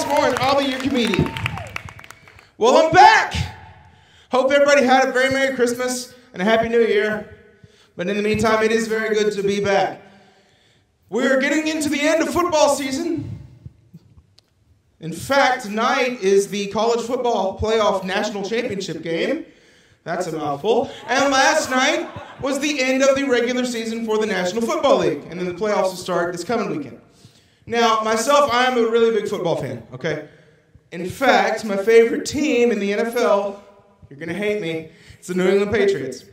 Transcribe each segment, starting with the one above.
Morning, I'll be your comedian. Well, I'm back. Hope everybody had a very Merry Christmas and a Happy New Year. But in the meantime, it is very good to be back. We're getting into the end of football season. In fact, tonight is the college football playoff national championship game. That's a mouthful. And last night was the end of the regular season for the National Football League. And then the playoffs will start this coming weekend. Now, myself, I'm a really big football fan, okay? In fact, my favorite team in the NFL, you're going to hate me, it's the New England Patriots.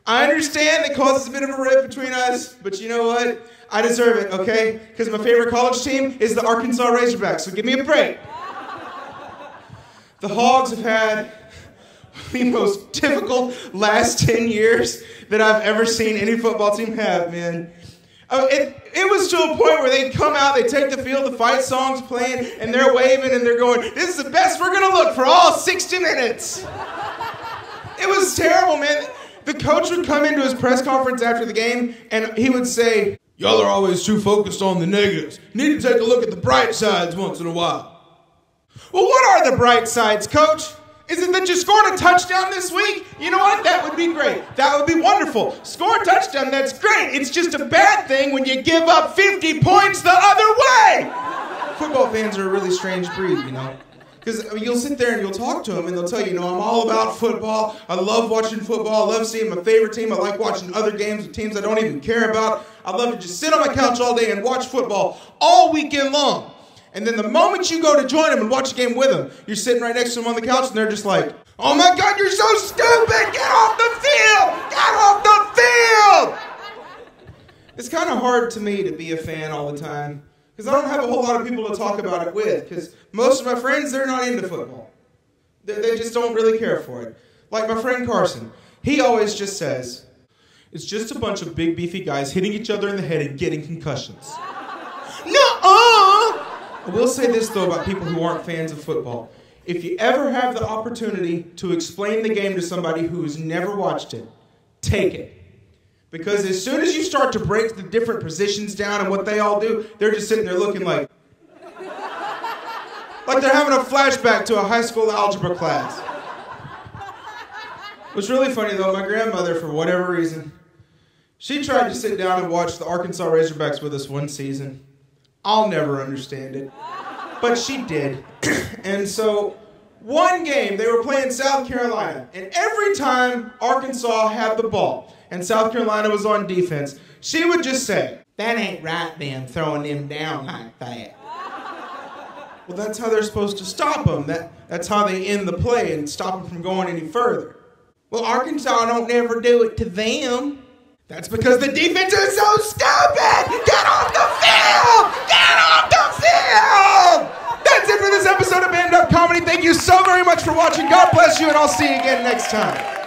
I understand it causes a bit of a rift between us, but you know what? I deserve it, okay? Because my favorite college team is the Arkansas Razorbacks, so give me a break. The Hogs have had the most difficult last 10 years that I've ever seen any football team have, man. It was to a point where they'd come out, they'd take the field, the fight song's playing, and they're waving and they're going, this is the best we're going to look for all 60 minutes. It was terrible, man. The coach would come into his press conference after the game, and he would say, y'all are always too focused on the negatives. Need to take a look at the bright sides once in a while. Well, what are the bright sides, Coach? Is it that you scored a touchdown this week? You know what? That would be great. That would be wonderful. Score a touchdown, that's great. It's just a bad thing when you give up 50 points the other way. Football fans are a really strange breed, you know. Because you'll sit there and you'll talk to them and they'll tell you, I'm all about football. I love watching football. I love seeing my favorite team. I like watching other games with teams I don't even care about. I love to just sit on my couch all day and watch football all weekend long. And then the moment you go to join them and watch a game with them, you're sitting right next to them on the couch and they're just like, oh my God, you're so stupid! Get off the field! Get off the field! It's kind of hard to me to be a fan all the time because I don't have a whole lot of people to talk about it with because most of my friends, they're not into football. They just don't really care for it. Like my friend Carson, he always just says, it's just a bunch of big beefy guys hitting each other in the head and getting concussions. Nuh-uh! I will say this, though, about people who aren't fans of football. If you ever have the opportunity to explain the game to somebody who has never watched it, take it. Because as soon as you start to break the different positions down and what they all do, they're just sitting there looking like they're having a flashback to a high school algebra class. What's really funny, though, my grandmother, for whatever reason, she tried to sit down and watch the Arkansas Razorbacks with us one season. I'll never understand it. But she did. And so, one game, they were playing South Carolina. And every time Arkansas had the ball and South Carolina was on defense, she would just say, that ain't right, them throwing them down like that. Well, that's how they're supposed to stop them. That's how they end the play and stop them from going any further. Well, Arkansas don't never do it to them. That's because the defense is so stupid! Get off the field! Get off the field! That's it for this episode of B.A.M. Comedy. Thank you so very much for watching. God bless you, and I'll see you again next time.